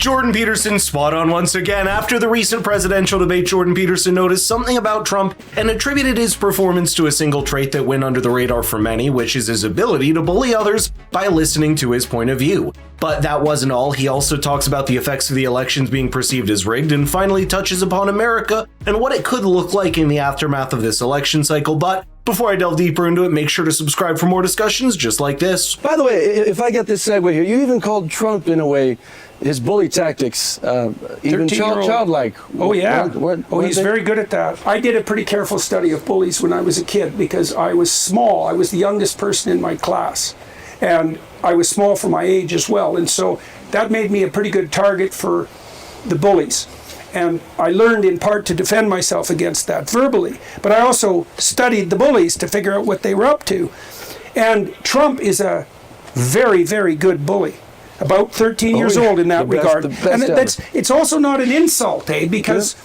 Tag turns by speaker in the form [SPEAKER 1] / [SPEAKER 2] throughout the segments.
[SPEAKER 1] Jordan Peterson spot on once again. After the recent presidential debate, Jordan Peterson noticed something about Trump and attributed his performance to a single trait that went under the radar for many, which is his ability to bully others by listening to his point of view. But that wasn't all. He also talks about the effects of the elections being perceived as rigged and finally touches upon America and what it could look like in the aftermath of this election cycle. But before I delve deeper into it, make sure to subscribe for more discussions just like this.
[SPEAKER 2] By the way, if I get this segue here, you even called Trump, in a way, his bully tactics, even childlike.
[SPEAKER 3] Oh, yeah. He's very good at that. I did a pretty careful study of bullies when I was a kid because I was small. I was the youngest person in my class. And I was small for my age as well. And so that made me a pretty good target for the bullies. And I learned in part to defend myself against that verbally. But I also studied the bullies to figure out what they were up to. And Trump is a very, very good bully. About 13 years old in that regard. And it's also not an insult, because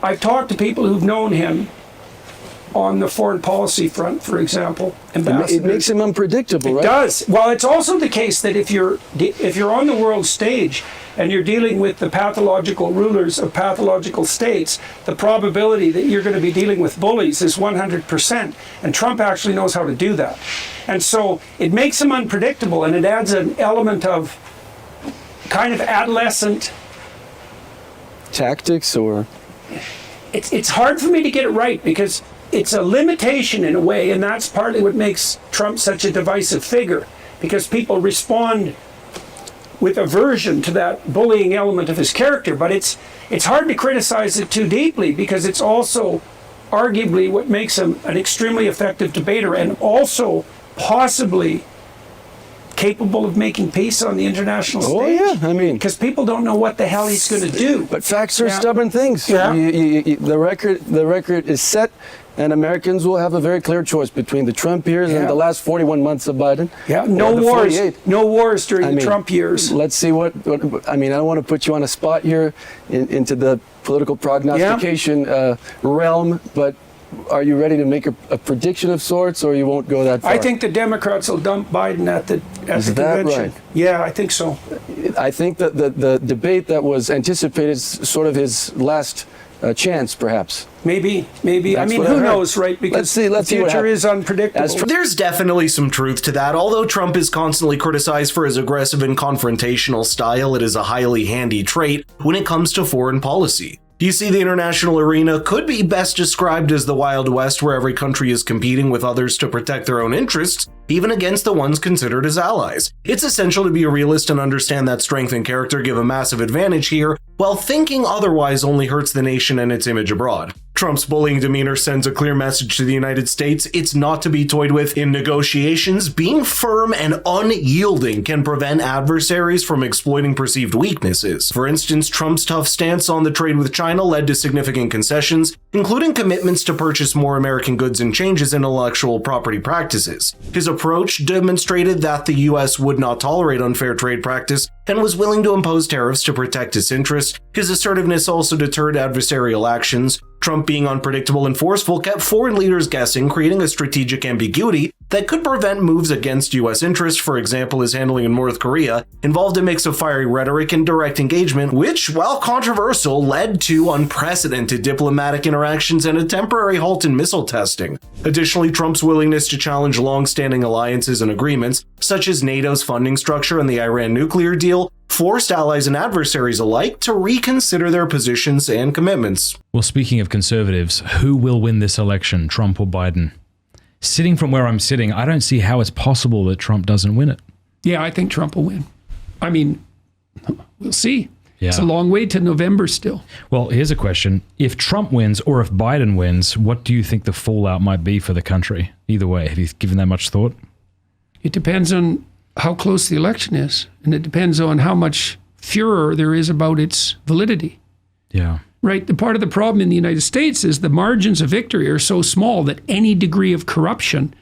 [SPEAKER 3] I've talked to people who've known him on the foreign policy front, for example.
[SPEAKER 2] It makes him unpredictable, right?
[SPEAKER 3] It does. Well, it's also the case that if you're on the world stage and you're dealing with the pathological rulers of pathological states, the probability that you're going to be dealing with bullies is 100%. And Trump actually knows how to do that. And so it makes him unpredictable, and it adds an element of kind of adolescent
[SPEAKER 2] tactics, or
[SPEAKER 3] it's hard for me to get it right because it's a limitation in a way, and that's partly what makes Trump such a divisive figure, because people respond with aversion to that bullying element of his character. But it's hard to criticize it too deeply because it's also arguably what makes him an extremely effective debater and also possibly capable of making peace on the international stage.
[SPEAKER 2] Oh yeah, I mean,
[SPEAKER 3] because people don't know what the hell he's going to do.
[SPEAKER 2] But facts are stubborn things.
[SPEAKER 3] Yeah.
[SPEAKER 2] The record is set, and Americans will have a very clear choice between the Trump years and the last 41 months of Biden.
[SPEAKER 3] Yeah, no wars during the Trump years.
[SPEAKER 2] Let's see what I mean. I don't want to put you on a spot here into the political prognostication realm, but are you ready to make a prediction of sorts, or you won't go that far?
[SPEAKER 3] I think the Democrats will dump Biden at the convention.
[SPEAKER 2] Right?
[SPEAKER 3] Yeah, I think so.
[SPEAKER 2] I think that the debate that was anticipated is sort of his last chance, perhaps.
[SPEAKER 3] Maybe. I mean, who knows, right? Because the future is unpredictable.
[SPEAKER 1] There's definitely some truth to that. Although Trump is constantly criticized for his aggressive and confrontational style, it is a highly handy trait when it comes to foreign policy. You see, the international arena could be best described as the Wild West, where every country is competing with others to protect their own interests, even against the ones considered as allies. It's essential to be a realist and understand that strength and character give a massive advantage here, while thinking otherwise only hurts the nation and its image abroad. Trump's bullying demeanor sends a clear message to the United States. It's not to be toyed with in negotiations. Being firm and unyielding can prevent adversaries from exploiting perceived weaknesses. For instance, Trump's tough stance on the trade with China led to significant concessions, including commitments to purchase more American goods and changes in intellectual property practices. His approach demonstrated that the U.S. would not tolerate unfair trade practice and was willing to impose tariffs to protect its interests. His assertiveness also deterred adversarial actions. Trump, being unpredictable and forceful, kept foreign leaders guessing, creating a strategic ambiguity that could prevent moves against U.S. interests. For example, his handling in North Korea involved a mix of fiery rhetoric and direct engagement, which, while controversial, led to unprecedented diplomatic interactions and a temporary halt in missile testing. Additionally, Trump's willingness to challenge long-standing alliances and agreements, such as NATO's funding structure and the Iran nuclear deal, forced allies and adversaries alike to reconsider their positions and commitments.
[SPEAKER 4] Well, speaking of conservatives, who will win this election, Trump or Biden? Sitting from where I'm sitting, I don't see how it's possible that Trump doesn't win it.
[SPEAKER 3] Yeah, I think Trump will win. I mean, we'll see.
[SPEAKER 4] Yeah.
[SPEAKER 3] It's a long way to November still.
[SPEAKER 4] Well, here's a question. If Trump wins or if Biden wins, what do you think the fallout might be for the country? Either way, have you given that much thought?
[SPEAKER 3] It depends on how close the election is, and it depends on how much furor there is about its validity.
[SPEAKER 4] Yeah.
[SPEAKER 3] Right? The part of the problem in the United States is the margins of victory are so small that any degree of corruption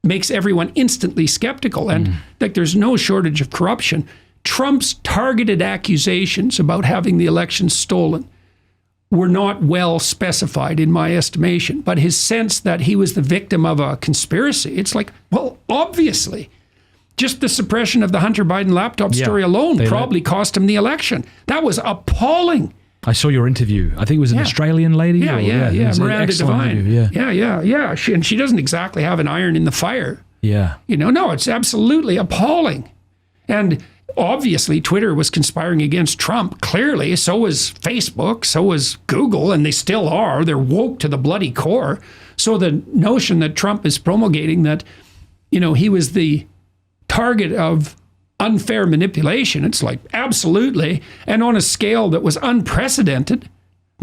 [SPEAKER 3] makes everyone instantly skeptical. And like, there's no shortage of corruption. Trump's targeted accusations about having the election stolen were not well specified in my estimation, but his sense that he was the victim of a conspiracy, it's like, well, obviously. Just the suppression of the Hunter Biden laptop story alone probably cost him the election. That was appalling.
[SPEAKER 4] I saw your interview. I think it was an Australian lady.
[SPEAKER 3] Yeah. Miranda Devine. Yeah. She doesn't exactly have an iron in the fire.
[SPEAKER 4] Yeah.
[SPEAKER 3] No, it's absolutely appalling. And obviously, Twitter was conspiring against Trump, clearly. So was Facebook, so was Google, and they still are. They're woke to the bloody core. So the notion that Trump is promulgating that, he was the target of unfair manipulation, it's like, absolutely. And on a scale that was unprecedented.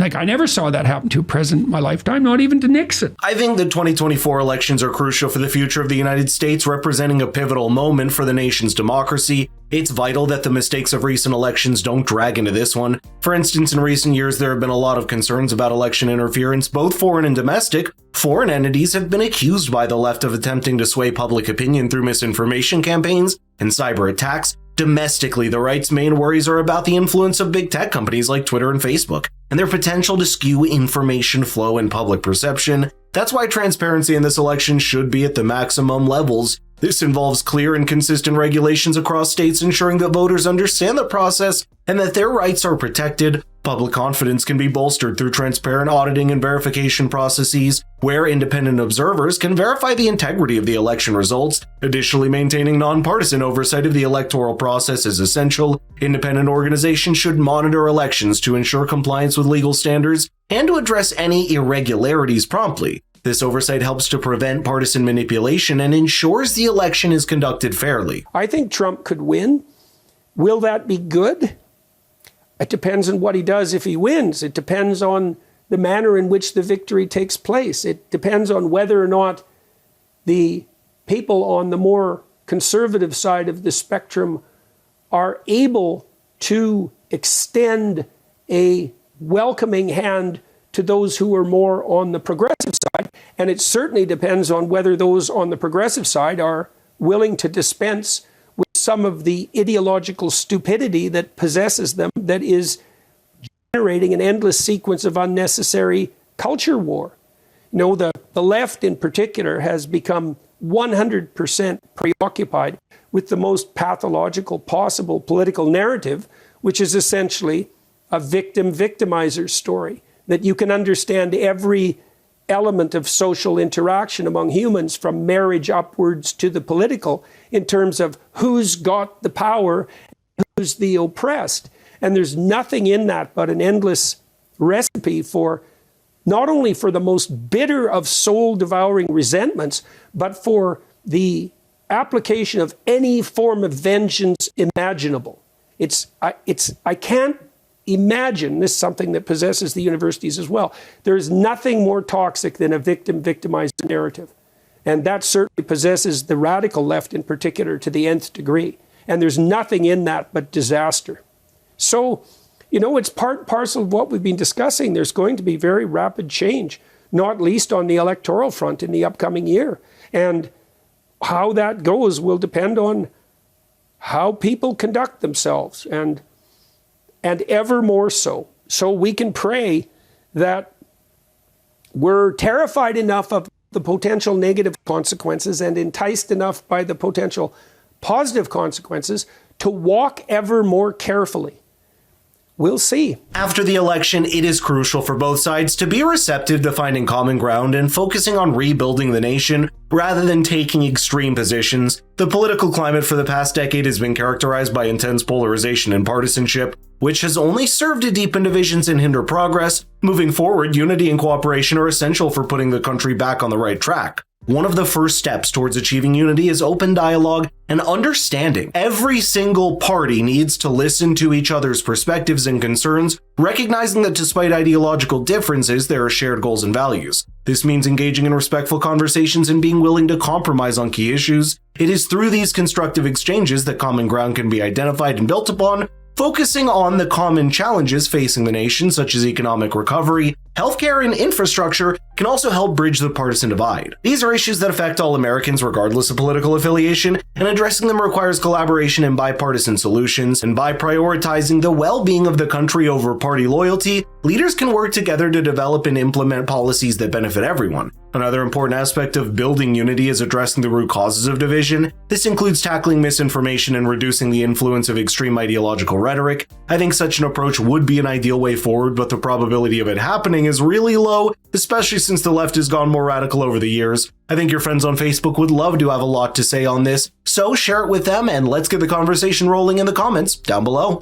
[SPEAKER 3] Like, I never saw that happen to a president in my lifetime, not even to Nixon.
[SPEAKER 1] I think the 2024 elections are crucial for the future of the United States, representing a pivotal moment for the nation's democracy. It's vital that the mistakes of recent elections don't drag into this one. For instance, in recent years, there have been a lot of concerns about election interference, both foreign and domestic. Foreign entities have been accused by the left of attempting to sway public opinion through misinformation campaigns and cyber attacks. Domestically, the right's main worries are about the influence of big tech companies like Twitter and Facebook, and their potential to skew information flow and public perception. That's why transparency in this election should be at the maximum levels. This involves clear and consistent regulations across states, ensuring that voters understand the process and that their rights are protected. Public confidence can be bolstered through transparent auditing and verification processes, where independent observers can verify the integrity of the election results. Additionally, maintaining nonpartisan oversight of the electoral process is essential. Independent organizations should monitor elections to ensure compliance with legal standards and to address any irregularities promptly. This oversight helps to prevent partisan manipulation and ensures the election is conducted fairly.
[SPEAKER 3] I think Trump could win. Will that be good? It depends on what he does if he wins. It depends on the manner in which the victory takes place. It depends on whether or not the people on the more conservative side of the spectrum are able to extend a welcoming hand to those who are more on the progressive side. And it certainly depends on whether those on the progressive side are willing to dispense with some of the ideological stupidity that possesses them, that is generating an endless sequence of unnecessary culture war. The left in particular has become 100% preoccupied with the most pathological possible political narrative, which is essentially a victim-victimizer story, that you can understand every element of social interaction among humans, from marriage upwards to the political, in terms of who's got the power, who's the oppressed. And there's nothing in that but an endless recipe for not only for the most bitter of soul-devouring resentments, but for the application of any form of vengeance imaginable. I can't imagine, this is something that possesses the universities as well, there's nothing more toxic than a victim-victimized narrative. And that certainly possesses the radical left in particular to the nth degree. And there's nothing in that but disaster. So, it's part and parcel of what we've been discussing. There's going to be very rapid change, not least on the electoral front in the upcoming year. And how that goes will depend on how people conduct themselves, and ever more so. So we can pray that we're terrified enough of the potential negative consequences and enticed enough by the potential positive consequences to walk ever more carefully. We'll see.
[SPEAKER 1] After the election, it is crucial for both sides to be receptive to finding common ground and focusing on rebuilding the nation rather than taking extreme positions. The political climate for the past decade has been characterized by intense polarization and partisanship, which has only served to deepen divisions and hinder progress. Moving forward, unity and cooperation are essential for putting the country back on the right track. One of the first steps towards achieving unity is open dialogue and understanding. Every single party needs to listen to each other's perspectives and concerns, recognizing that despite ideological differences, there are shared goals and values. This means engaging in respectful conversations and being willing to compromise on key issues. It is through these constructive exchanges that common ground can be identified and built upon, focusing on the common challenges facing the nation, such as economic recovery, healthcare, and infrastructure, can also help bridge the partisan divide. These are issues that affect all Americans regardless of political affiliation, and addressing them requires collaboration and bipartisan solutions. And by prioritizing the well-being of the country over party loyalty, leaders can work together to develop and implement policies that benefit everyone. Another important aspect of building unity is addressing the root causes of division. This includes tackling misinformation and reducing the influence of extreme ideological rhetoric. I think such an approach would be an ideal way forward, but the probability of it happening is really low, especially since the left has gone more radical over the years. I think your friends on Facebook would love to have a lot to say on this, so share it with them and let's get the conversation rolling in the comments down below.